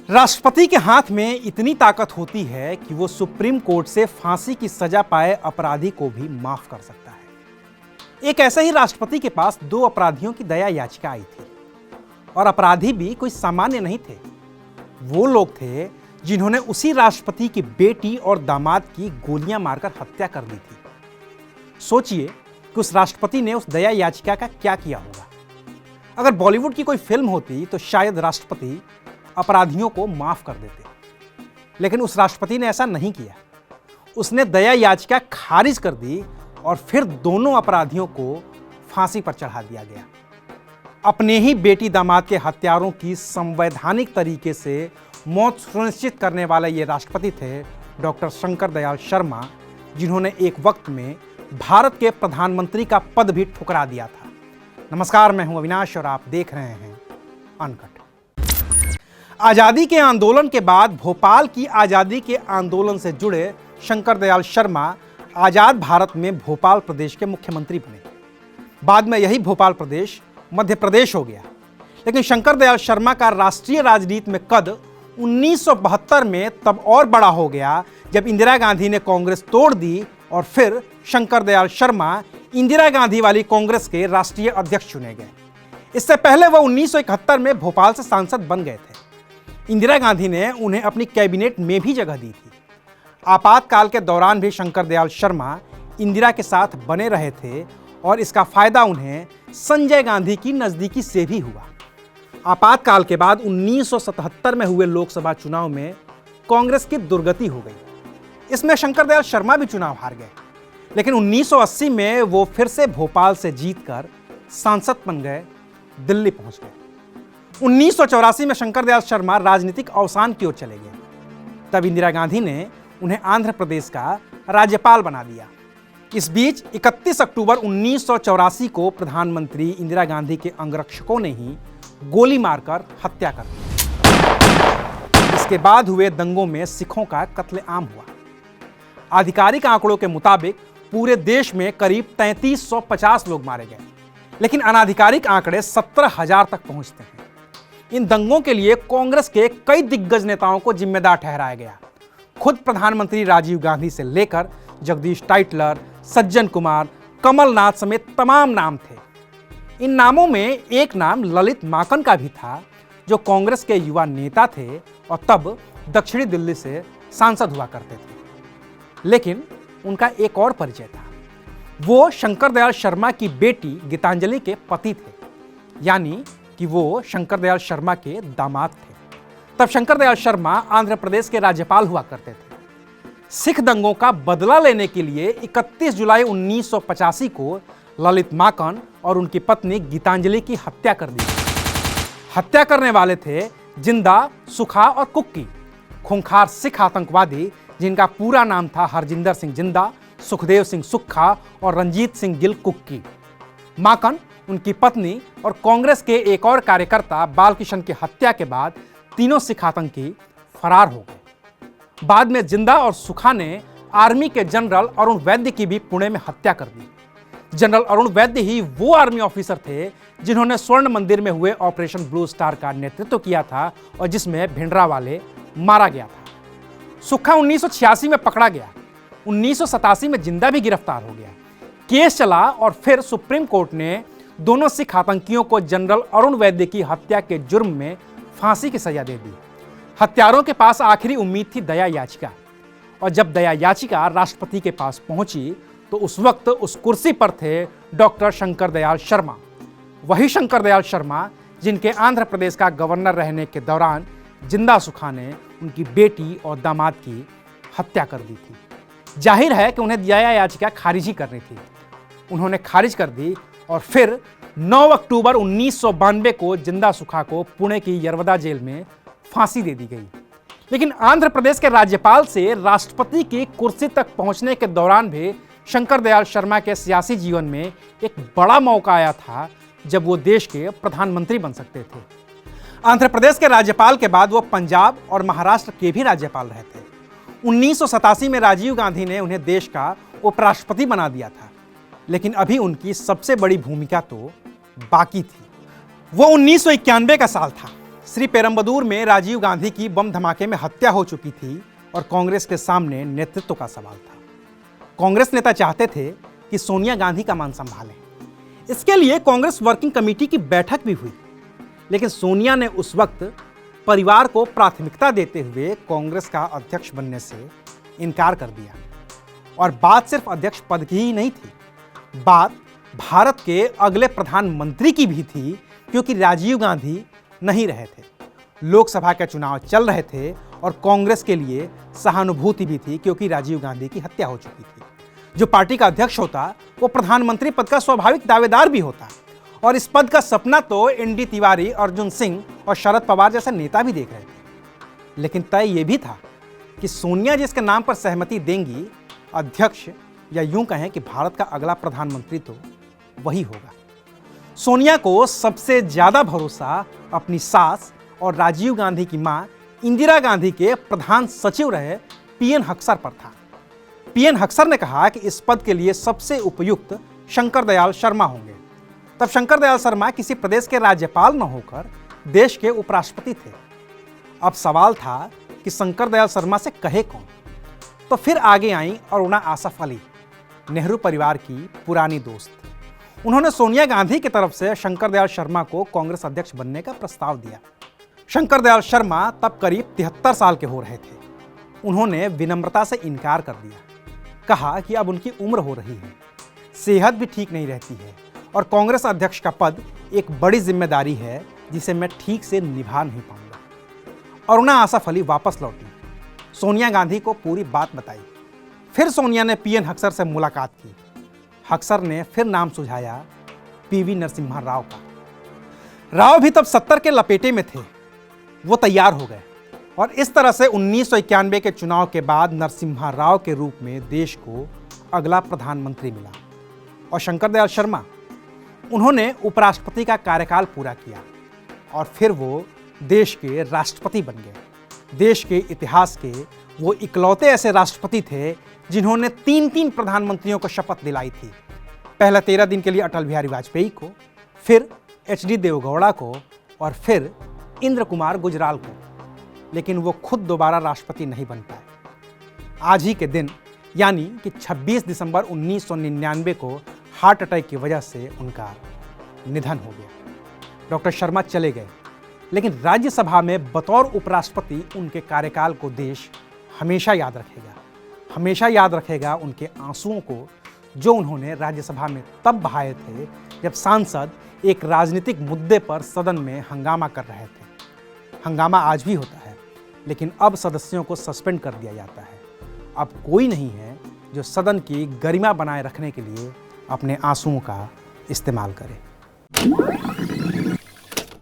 राष्ट्रपति के हाथ में इतनी ताकत होती है कि वो सुप्रीम कोर्ट से फांसी की सजा पाए अपराधी को भी माफ कर सकता है। एक ऐसे ही राष्ट्रपति के पास 2 अपराधियों की दया याचिका आई थी और अपराधी भी कोई सामान्य नहीं थे। वो लोग थे जिन्होंने उसी राष्ट्रपति की बेटी और दामाद की गोलियां मारकर हत्या कर दी थी। सोचिए कि उस राष्ट्रपति ने उस दया याचिका का क्या किया होगा। अगर बॉलीवुड की कोई फिल्म होती तो शायद राष्ट्रपति अपराधियों को माफ कर देते, लेकिन उस राष्ट्रपति ने ऐसा नहीं किया। उसने दया याचिका खारिज कर दी और फिर दोनों अपराधियों को फांसी पर चढ़ा दिया गया। अपने ही बेटी दामाद के हत्यारों की संवैधानिक तरीके से मौत सुनिश्चित करने वाले ये राष्ट्रपति थे डॉक्टर शंकर दयाल शर्मा, जिन्होंने एक वक्त में भारत के प्रधानमंत्री का पद भी ठुकरा दिया था। नमस्कार, मैं हूं अविनाश और आप देख रहे हैं अनकट। आजादी के आंदोलन के बाद भोपाल की आजादी के आंदोलन से जुड़े शंकर दयाल शर्मा आजाद भारत में भोपाल प्रदेश के मुख्यमंत्री बने। बाद में यही भोपाल प्रदेश मध्य प्रदेश हो गया। लेकिन शंकर दयाल शर्मा का राष्ट्रीय राजनीति में कद 1972 में तब और बड़ा हो गया जब इंदिरा गांधी ने कांग्रेस तोड़ दी और फिर शंकर दयाल शर्मा इंदिरा गांधी वाली कांग्रेस के राष्ट्रीय अध्यक्ष चुने गए। इससे पहले वह 1971 में भोपाल से सांसद बन गए थे। इंदिरा गांधी ने उन्हें अपनी कैबिनेट में भी जगह दी थी। आपातकाल के दौरान भी शंकर दयाल शर्मा इंदिरा के साथ बने रहे थे और इसका फायदा उन्हें संजय गांधी की नजदीकी से भी हुआ। आपातकाल के बाद 1977 में हुए लोकसभा चुनाव में कांग्रेस की दुर्गति हो गई। इसमें शंकर दयाल शर्मा भी चुनाव हार गए, लेकिन 1980 में वो फिर से भोपाल से जीतकर सांसद बन गए, दिल्ली पहुंच गए। 1984 में शंकर दयाल शर्मा राजनीतिक अवसान की ओर चले गए। तब इंदिरा गांधी ने उन्हें आंध्र प्रदेश का राज्यपाल बना दिया। इस बीच 31 अक्टूबर 1984 को प्रधानमंत्री इंदिरा गांधी के अंगरक्षकों ने ही गोली मारकर हत्या कर दी। इसके बाद हुए दंगों में सिखों का कत्लेआम हुआ। आधिकारिक आंकड़ों के मुताबिक पूरे देश में करीब 3350 लोग मारे गए, लेकिन अनाधिकारिक आंकड़े 17,000 तक पहुंचते हैं। इन दंगों के लिए कांग्रेस के कई दिग्गज नेताओं को जिम्मेदार ठहराया गया। खुद प्रधानमंत्री राजीव गांधी से लेकर जगदीश टाइटलर, सज्जन कुमार, कमलनाथ समेत तमाम नाम थे। इन नामों में एक नाम ललित माकन का भी था, जो कांग्रेस के युवा नेता थे और तब दक्षिणी दिल्ली से सांसद हुआ करते थे। लेकिन उनका एक और परिचय था। वो शंकर दयाल शर्मा की बेटी गीतांजलि के पति थे, यानी कि वो शंकर दयाल शर्मा के दामाद थे। तब शंकर दयाल शर्मा आंध्र प्रदेश के राज्यपाल हुआ करते थे। सिख दंगों का बदला लेने के लिए 31 जुलाई 1985 को ललित माकन और उनकी पत्नी गीतांजलि की हत्या कर दी। हत्या करने वाले थे जिंदा, सुखा और कुक्की, खूंखार सिख आतंकवादी जिनका पूरा नाम था हरजिंदर सिंह जिंदा, सुखदेव सिंह सुक्खा और रंजीत सिंह गिल कुक्की। माकन, उनकी पत्नी और कांग्रेस के एक और कार्यकर्ता बालकिशन की हत्या के बाद तीनों सिख आतंकी फरार हो गए। बाद में जिंदा और सुखा ने आर्मी के जनरल अरुण वैद्य की भी पुणे में हत्या कर दी। जनरल अरुण वैद्य ही वो आर्मी ऑफिसर थे जिन्होंने स्वर्ण मंदिर में हुए ऑपरेशन ब्लू स्टार का नेतृत्व किया था और जिसमें भिंडरावाले मारा गया था। सुखा 1986 में पकड़ा गया। 1987 में जिंदा भी गिरफ्तार हो गया। केस चला और फिर सुप्रीम कोर्ट ने दोनों सिख आतंकियों को जनरल अरुण वैद्य की हत्या के जुर्म में फांसी की सजा दे दी। हत्यारों के पास आखिरी उम्मीद थी दया याचिका, और जब दया याचिका राष्ट्रपति के पास पहुंची तो उस वक्त उस कुर्सी पर थे डॉक्टर शंकर दयाल शर्मा। वही शंकर दयाल शर्मा जिनके आंध्र प्रदेश का गवर्नर रहने के दौरान जिंदा सुखा ने उनकी बेटी और दामाद की हत्या कर दी थी। जाहिर है कि उन्हें दया याचिका खारिज ही करनी थी। उन्होंने खारिज कर दी और फिर 9 अक्टूबर 1992 को जिंदा सुखा को पुणे की यरवदा जेल में फांसी दे दी गई। लेकिन आंध्र प्रदेश के राज्यपाल से राष्ट्रपति की कुर्सी तक पहुंचने के दौरान भी शंकर दयाल शर्मा के सियासी जीवन में एक बड़ा मौका आया था जब वो देश के प्रधानमंत्री बन सकते थे। आंध्र प्रदेश के राज्यपाल के बाद वो पंजाब और महाराष्ट्र के भी राज्यपाल रहे थे। 1987 में राजीव गांधी ने उन्हें देश का उपराष्ट्रपति बना दिया था, लेकिन अभी उनकी सबसे बड़ी भूमिका तो बाकी थी। वो 1991 का साल था। श्री पेरम्बदूर में राजीव गांधी की बम धमाके में हत्या हो चुकी थी और कांग्रेस के सामने नेतृत्व का सवाल था। कांग्रेस नेता चाहते थे कि सोनिया गांधी का मान संभालें। इसके लिए कांग्रेस वर्किंग कमेटी की बैठक भी हुई, लेकिन सोनिया ने उस वक्त परिवार को प्राथमिकता देते हुए कांग्रेस का अध्यक्ष बनने से इनकार कर दिया। और बात सिर्फ अध्यक्ष पद की ही नहीं थी, बात भारत के अगले प्रधानमंत्री की भी थी, क्योंकि राजीव गांधी नहीं रहे थे। लोकसभा के चुनाव चल रहे थे और कांग्रेस के लिए सहानुभूति भी थी, क्योंकि राजीव गांधी की हत्या हो चुकी थी। जो पार्टी का अध्यक्ष होता वो प्रधानमंत्री पद का स्वाभाविक दावेदार भी होता, और इस पद का सपना तो एनडी तिवारी, अर्जुन सिंह और शरद पवार जैसे नेता भी देख रहे थे। लेकिन तय ये भी था कि सोनिया जिसके नाम पर सहमति देंगी, अध्यक्ष या यूं कहें कि भारत का अगला प्रधानमंत्री तो वही होगा। सोनिया को सबसे ज्यादा भरोसा अपनी सास और राजीव गांधी की मां इंदिरा गांधी के प्रधान सचिव रहे पीएन हक्सर पर था। पीएन हक्सर ने कहा कि इस पद के लिए सबसे उपयुक्त शंकर दयाल शर्मा होंगे। तब शंकर दयाल शर्मा किसी प्रदेश के राज्यपाल न होकर देश के उपराष्ट्रपति थे। अब सवाल था कि शंकर दयाल शर्मा से कहे कौन। तो फिर आगे आई अरुणा आसफ अली, नेहरू परिवार की पुरानी दोस्त। उन्होंने सोनिया गांधी की तरफ से शंकर दयाल शर्मा को कांग्रेस अध्यक्ष बनने का प्रस्ताव दिया। शंकर दयाल शर्मा तब करीब 73 साल के हो रहे थे। उन्होंने विनम्रता से इनकार कर दिया, कहा कि अब उनकी उम्र हो रही है, सेहत भी ठीक नहीं रहती है और कांग्रेस अध्यक्ष का पद एक बड़ी जिम्मेदारी है जिसे मैं ठीक से निभा नहीं पाऊंगा। अरुणा आसफ अली वापस लौटी, सोनिया गांधी को पूरी बात बताई। फिर सोनिया ने पीएन हक्सर से मुलाकात की। हक्सर ने फिर नाम सुझाया पीवी नरसिम्हा राव का। राव भी तब 70 के लपेटे में थे। वो तैयार हो गए और इस तरह से 1991 के चुनाव के बाद नरसिम्हा राव के रूप में देश को अगला प्रधानमंत्री मिला। और शंकर दयाल शर्मा, उन्होंने उपराष्ट्रपति का कार्यकाल पूरा किया और फिर वो देश के राष्ट्रपति बन गए। देश के इतिहास के वो इकलौते ऐसे राष्ट्रपति थे जिन्होंने 3-3 प्रधानमंत्रियों को शपथ दिलाई थी। पहले 13 दिन के लिए अटल बिहारी वाजपेयी को, फिर एचडी देवगौड़ा को और फिर इंद्र कुमार गुजराल को। लेकिन वो खुद दोबारा राष्ट्रपति नहीं बन पाए। आज ही के दिन यानी कि 26 दिसंबर 1999 को हार्ट अटैक की वजह से उनका निधन हो गया। डॉक्टर शर्मा चले गए, लेकिन राज्यसभा में बतौर उपराष्ट्रपति उनके कार्यकाल को देश हमेशा याद रखेगा। हमेशा याद रखेगा उनके आंसुओं को जो उन्होंने राज्यसभा में तब बहाए थे जब सांसद एक राजनीतिक मुद्दे पर सदन में हंगामा कर रहे थे। हंगामा आज भी होता है, लेकिन अब सदस्यों को सस्पेंड कर दिया जाता है। अब कोई नहीं है जो सदन की गरिमा बनाए रखने के लिए अपने आंसुओं का इस्तेमाल करे।